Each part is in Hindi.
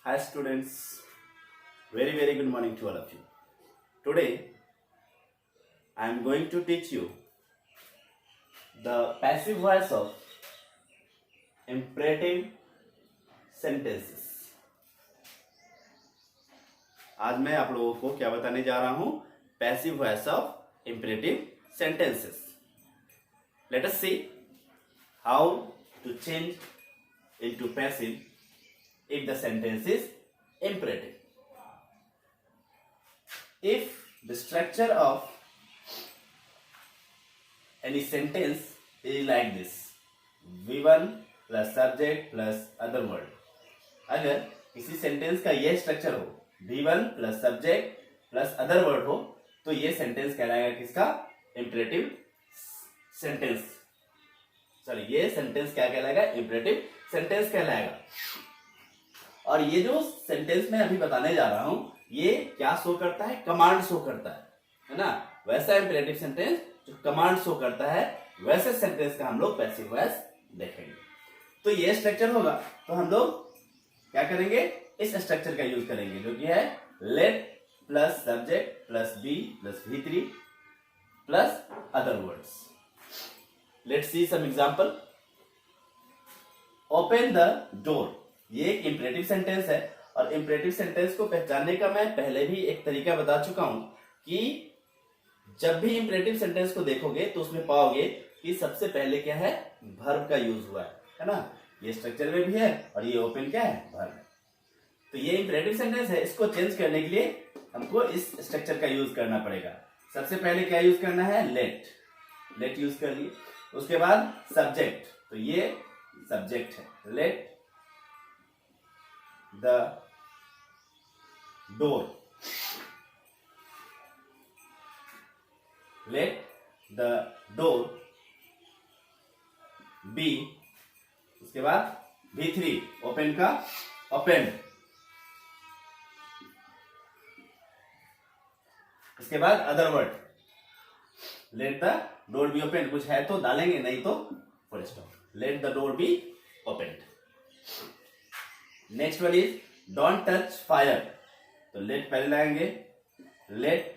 Hi students, very good morning to all of you. Today I am going to teach you the passive voice of imperative sentences. आज मैं आप लोगों को क्या बताने जा रहा हूं? Passive voice of imperative sentences. Let us see how to change into passive if the sentence is imperative. If the structure of any sentence is like this, V1 plus subject plus other word. अगर किसी सेंटेंस का यह स्ट्रक्चर हो, V1 plus subject plus other word हो, तो ये सेंटेंस कहलाएगा किसका? imperative sentence. सॉरी, ये सेंटेंस क्या कहलाएगा? imperative सेंटेंस कहलाएगा. और ये जो सेंटेंस मैं अभी बताने जा रहा हूं, ये क्या शो करता है? कमांड शो करता है ना? वैसा इंपेरेटिव सेंटेंस जो कमांड शो करता है, वैसे सेंटेंस का हम लोग पैसिव वॉइस देखेंगे. तो ये स्ट्रक्चर होगा, तो हम लोग क्या करेंगे? इस स्ट्रक्चर का यूज करेंगे, जो कि है let plus subject plus be plus V3 plus other words. Let's see some example. Open the door. ये एक इंपेरेटिव सेंटेंस है, और इंपेरेटिव सेंटेंस को पहचानने का मैं पहले भी एक तरीका बता चुका हूं कि जब भी इंपेरेटिव सेंटेंस को देखोगे तो उसमें पाओगे कि सबसे पहले क्या है? वर्ब का यूज हुआ है ना? ये स्ट्रक्चर में भी है, और ये ओपन क्या है? वर्ब. तो ये इंपेरेटिव सेंटेंस है, इसको चेंज करने के लिए हमको इस स्ट्रक्चर का यूज करना पड़ेगा. सबसे पहले क्या यूज करना है? लेट. लेट यूज कर लिए. उसके बाद सब्जेक्ट, तो ये सब्जेक्ट है. Let the door. Let the door be. उसके बाद V3 ओपन का ओपन. उसके बाद other word. Let the door be open. कुछ है तो डालेंगे, नहीं तो full stop. Let the door be open. Next one is don't touch fire. तो लेट पहले लगाएंगे. Let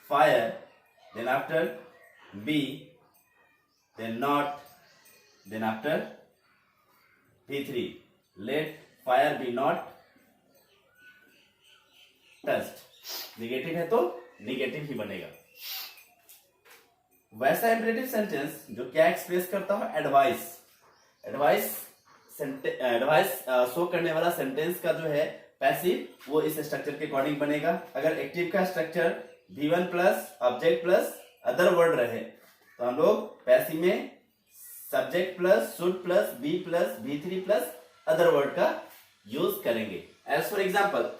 fire, then after be, then not, then after V3. Let fire be not touched. Negative है तो निगेटिव ही बनेगा. वैसा इंपेरेटिव सेंटेंस जो क्या एक्सप्रेस करता हो? एडवाइस. एडवाइस शो करने वाला सेंटेंस का जो है पैसिव, वो इस स्ट्रक्चर के अकॉर्डिंग बनेगा. अगर एक्टिव का structure V1 plus object plus other word रहे, तो हम लोग पैसिव में subject plus should plus be plus V3 plus other word का यूज करेंगे. एज फॉर एग्जाम्पल,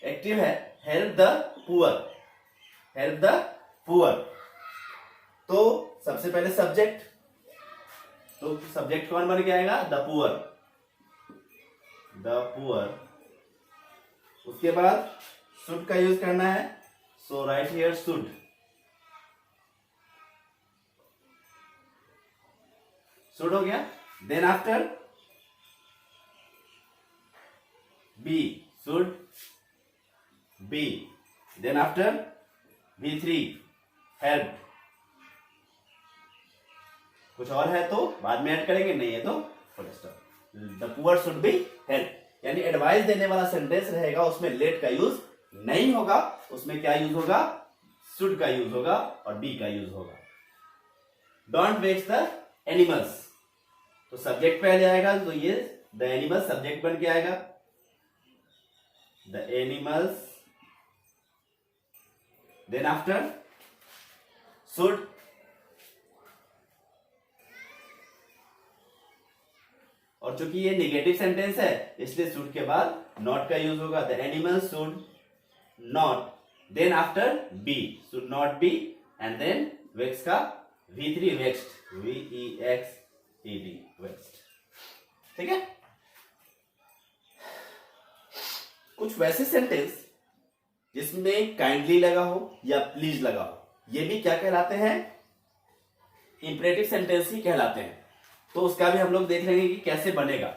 एक्टिव है help the poor. Help the poor, तो सबसे पहले सब्जेक्ट, तो सब्जेक्ट कौन बन के आएगा? The poor. The poor. उसके बाद शुड का यूज करना है, so right here should. Should हो गया. Then after be, should be. Then after V3 help. कुछ और है तो बाद में ऐड करेंगे, नहीं है तो full stop. The poor should be help. यानी एडवाइस देने वाला सेंटेंस रहेगा, उसमें लेट का यूज नहीं होगा. उसमें क्या यूज होगा? शुड का यूज होगा और बी का यूज होगा. Don't waste the animals. तो सब्जेक्ट पहले आएगा, तो ये द एनिमल्स सब्जेक्ट बन के आएगा. The animals. Then after should. और चूंकि ये नेगेटिव सेंटेंस है, इसलिए शुड के बाद नॉट का यूज होगा. The animals should not. Then after be, should not be, and then वेक्स का V3 वेक्स्ट. VEXED vexed. ठीक है. कुछ वैसे सेंटेंस जिसमें काइंडली लगा हो या प्लीज लगा हो, ये भी क्या कहलाते हैं? इंपरेटिव सेंटेंस ही कहलाते हैं. तो उसका भी हम लोग देख लेंगे कि कैसे बनेगा।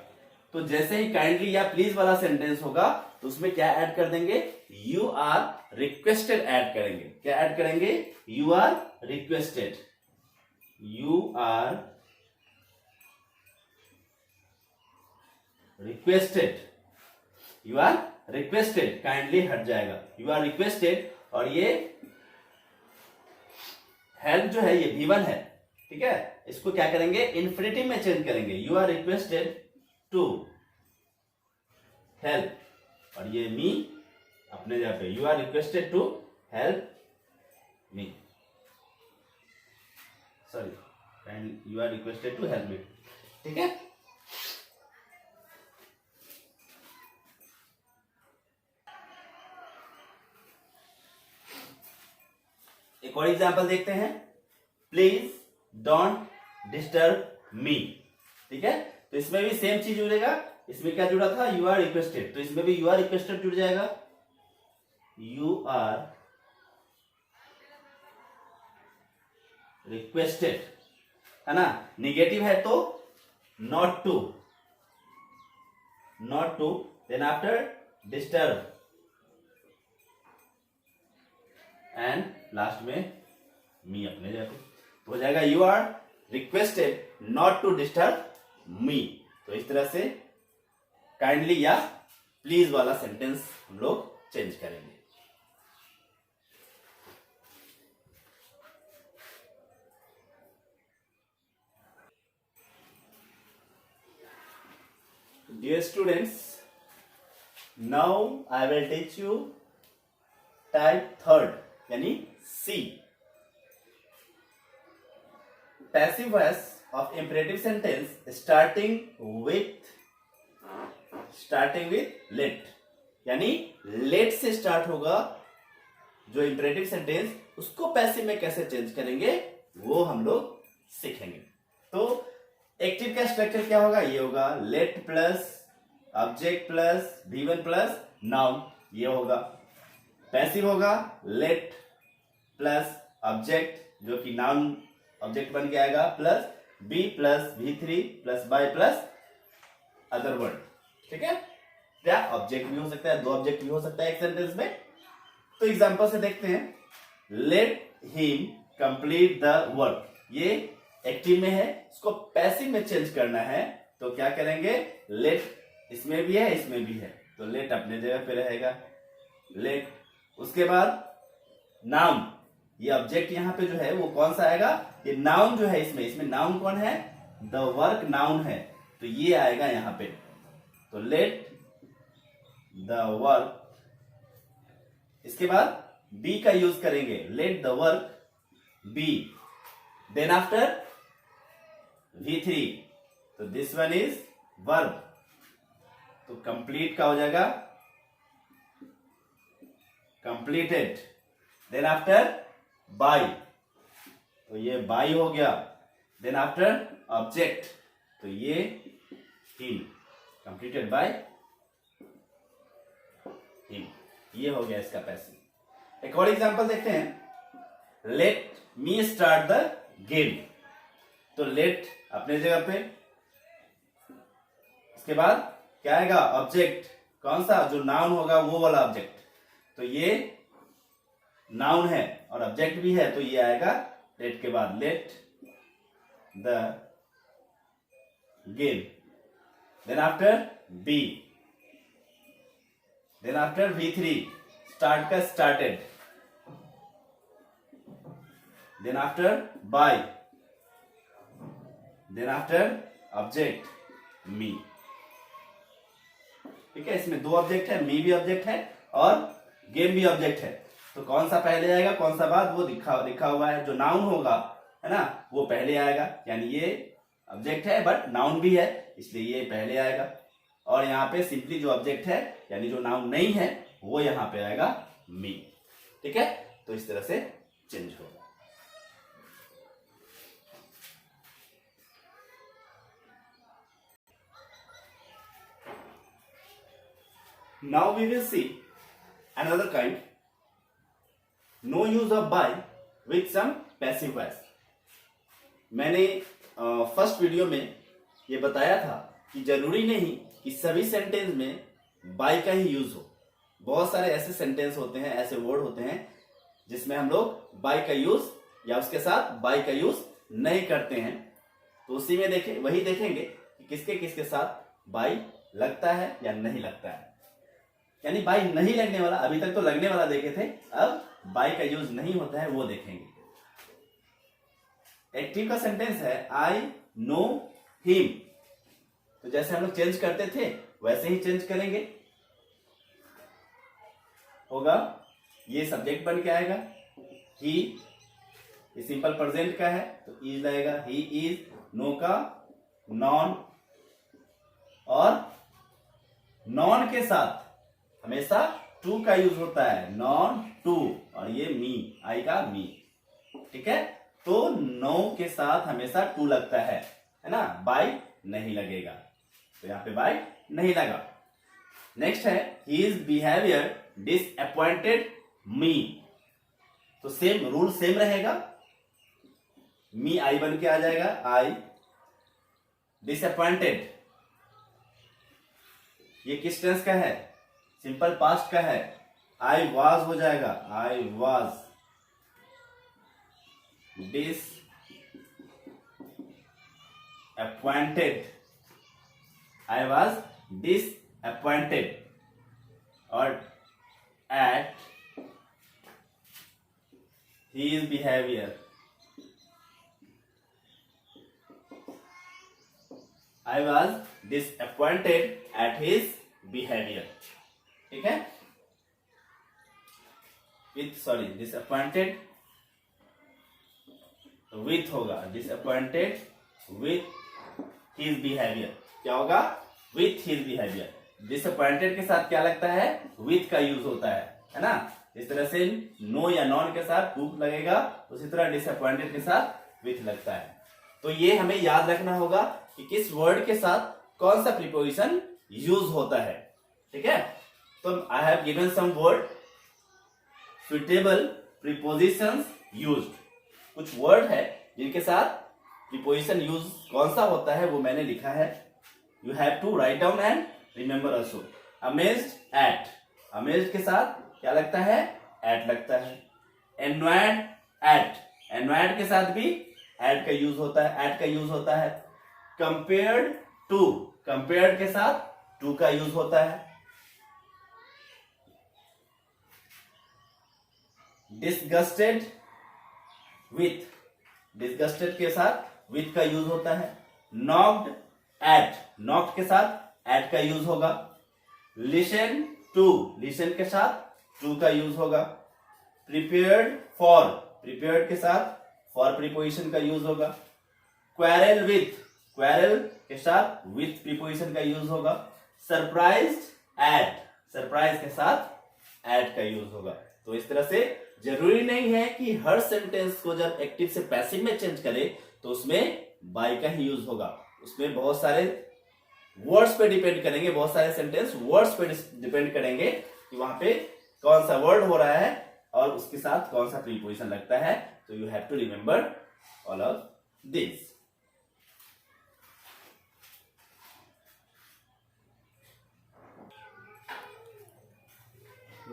तो जैसे ही काइंडली या प्लीज वाला सेंटेंस होगा तो उसमें क्या ऐड कर देंगे, यू आर रिक्वेस्टेड ऐड करेंगे। क्या ऐड करेंगे, you are requested. You are requested, you are requested, kindly हट जाएगा, यू आर रिक्वेस्टेड। और ये हेल्प जो है ये V1 है, ठीक है। इसको क्या करेंगे, इन्फिनिटिव में चेंज करेंगे, you are requested to help. और ये मी अपने जगह पे, you are requested to help me, sorry you are requested to help me, ठीक है। एक और एग्जाम्पल देखते हैं, प्लीज डोंट डिस्टर्ब मी, ठीक है। तो इसमें भी सेम चीज जुड़ेगा, इसमें क्या जुड़ा था, यू आर रिक्वेस्टेड, तो इसमें भी यू आर रिक्वेस्टेड जुड़ जाएगा, यू आर रिक्वेस्टेड, है ना। निगेटिव है तो not to, not to, then after disturb and last में मी अपने जगह पे, तो हो जाएगा you are requested not to disturb me. तो इस तरह से काइंडली या प्लीज वाला सेंटेंस हम लोग चेंज करेंगे। Dear students, now I will teach you type third यानी C, passive voice of imperative sentence starting with let, यानी लेट से स्टार्ट होगा जो इंपरेटिव सेंटेंस, उसको पैसिव में कैसे चेंज करेंगे वो हम लोग सीखेंगे। तो एक्टिव का स्ट्रक्चर क्या होगा, ये होगा late plus object plus V1 plus noun, ये होगा। पैसिव होगा लेट प्लस ऑब्जेक्ट जो कि नाउन ऑब्जेक्ट बन के आएगा, plus be plus V3 plus by plus other word, ठीक है। क्या ऑब्जेक्ट भी हो सकता है, दो ऑब्जेक्ट भी हो सकता है एक सेंटेंस में। तो एग्जांपल से देखते हैं, let him complete the work, ये एक्टिव में है, इसको पैसिव में चेंज करना है, तो क्या करेंगे, लेट इसमें भी है इसमें भी है, तो लेट अपने जगह पे रहेगा, लेट। उसके बाद नाउन, ये ऑब्जेक्ट यहां पे जो है वो कौन सा आएगा, ये नाउन जो है, इसमें नाउन कौन है, द वर्क नाउन है, तो ये आएगा यहां पे। तो लेट द वर्क, इसके बाद बी का यूज करेंगे, let the work be, then after V3, तो दिस वन इज वर्ब, तो कंप्लीट का हो जाएगा कंप्लीटेड, देन आफ्टर बाय, तो ये बाय हो गया, देन आफ्टर ऑब्जेक्ट, तो ये हिम, कंप्लीटेड बाय हिम, ये हो गया इसका पैसिव। एक और एग्जांपल देखते हैं, let me start the game, तो लेट अपने जगह पे, इसके बाद क्या आएगा, ऑब्जेक्ट कौन सा, जो नाउन होगा वो वाला ऑब्जेक्ट, तो ये नाउन है और ऑब्जेक्ट भी है, तो ये आएगा लेट के बाद, let the game, then after be, then after V3, start का started, then after by, then after object me, ठीक है। इसमें दो ऑब्जेक्ट है, मी भी ऑब्जेक्ट है और गेम भी ऑब्जेक्ट है, तो कौन सा पहले आएगा कौन सा बाद वो लिखा हुआ है, जो नाउन होगा है ना वो पहले आएगा, यानी ये ऑब्जेक्ट है बट नाउन भी है इसलिए ये पहले आएगा, और यहाँ पे सिंपली जो ऑब्जेक्ट है यानी जो नाउन नहीं है वो यहाँ पे आएगा मी, ठीक है। तो इस तरह से चेंज होगा। Now we will see another kind, no use of by with some passive voice। मैंने फर्स्ट वीडियो में ये बताया था कि जरूरी नहीं कि सभी सेंटेंस में बाय का ही यूज हो। बहुत सारे ऐसे सेंटेंस होते हैं, ऐसे वर्ड होते हैं जिसमें हम लोग बाय का यूज या उसके साथ बाय का यूज नहीं करते हैं। तो उसी में वही देखेंगे कि किसके किसके साथ बाय लगता है या नहीं लगता है। यानी बाय नहीं लगने वाला, अभी तक तो लगने वाला देखे थे, अब बाय का यूज नहीं होता है वो देखेंगे। एक्टिव का सेंटेंस है आई नो हिम। तो जैसे हम लोग चेंज करते थे वैसे ही चेंज करेंगे। होगा ये सब्जेक्ट बन के आएगा, ही, ये सिंपल प्रेजेंट का है तो इज लगेगा, ही इज। नो का नॉन, और नॉन के साथ हमेशा टू का यूज होता है, नॉन टू, और ये मी, आई का मी। ठीक है, तो नो के साथ हमेशा टू लगता है ना, बाय नहीं लगेगा। तो यहां पे बाय नहीं लगा। नेक्स्ट है हिज बिहेवियर डिसअपॉइंटेड मी। तो सेम रूल सेम रहेगा, मी आई बन के आ जाएगा, आई। डिसअपॉइंटेड ये किस टेंस का है? सिंपल पास्ट का है, आई वाज हो जाएगा, I was disappointed, I was disappointed, और at his behavior, I was disappointed at his behavior। ठीक है, disappointed with होगा, disappointed with his behavior। क्या होगा? with his behavior। disappointed के साथ क्या लगता है? with का यूज होता है ना। इस तरह से नो या नॉन के साथ टू लगेगा, उसी तरह disappointed के साथ with लगता है। तो ये हमें याद रखना होगा कि किस वर्ड के साथ कौन सा प्रीपोजिशन यूज होता है। ठीक है, तो I have given some word suitable prepositions used. कुछ वर्ड है जिनके साथ प्रीपोजिशन यूज कौन सा होता है वो मैंने लिखा है। You have to write down and remember also. Amazed at, amazed के साथ क्या लगता है? एट लगता है। एनवायर्ड एट, एनवायर्ड के साथ भी एट का यूज होता है, एट का यूज होता है। कंपेयर्ड टू, कंपेयर्ड के साथ टू का यूज होता है। डिसगस्टेड विथ, डिसगस्टेड के साथ विथ का यूज होता है। नॉक्ड एट, नॉक्ड के साथ एट का यूज होगा। लिसन टू, लिसन के साथ टू का यूज होगा। प्रिपेयर्ड फॉर, प्रिपेयर्ड के साथ फॉर प्रीपोजिशन का यूज होगा। क्वेरल विथ, क्वेरल के साथ विथ प्रीपोजिशन का यूज होगा। सरप्राइज्ड एट, सरप्राइज के साथ एट का यूज होगा। तो इस तरह से जरूरी नहीं है कि हर सेंटेंस को जब एक्टिव से पैसिव में चेंज करे तो उसमें बाय का ही यूज होगा। उसमें बहुत सारे वर्ड्स पे डिपेंड करेंगे, बहुत सारे सेंटेंस वर्ड्स पे डिपेंड करेंगे कि वहां पे कौन सा वर्ड हो रहा है और उसके साथ कौन सा प्रीपोजिशन लगता है। तो you have to remember all of this.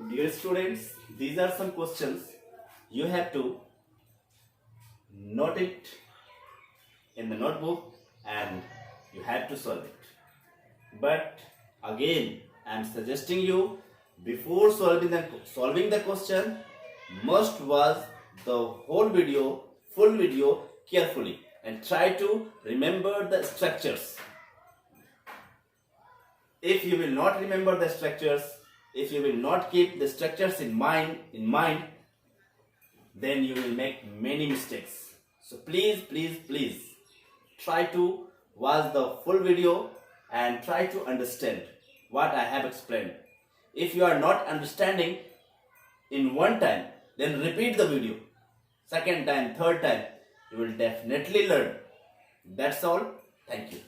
Dear students, these are some questions. You have to note it in the notebook and you have to solve it. But again, I am suggesting you, before solving the question, must watch the whole video, full video carefully and try to remember the structures. If you will not remember the structures, if you will not keep the structures in mind, then you will make many mistakes. So please try to watch the full video and try to understand what I have explained. If you are not understanding in one time, then repeat the video. Second time, third time, you will definitely learn. That's all. Thank you.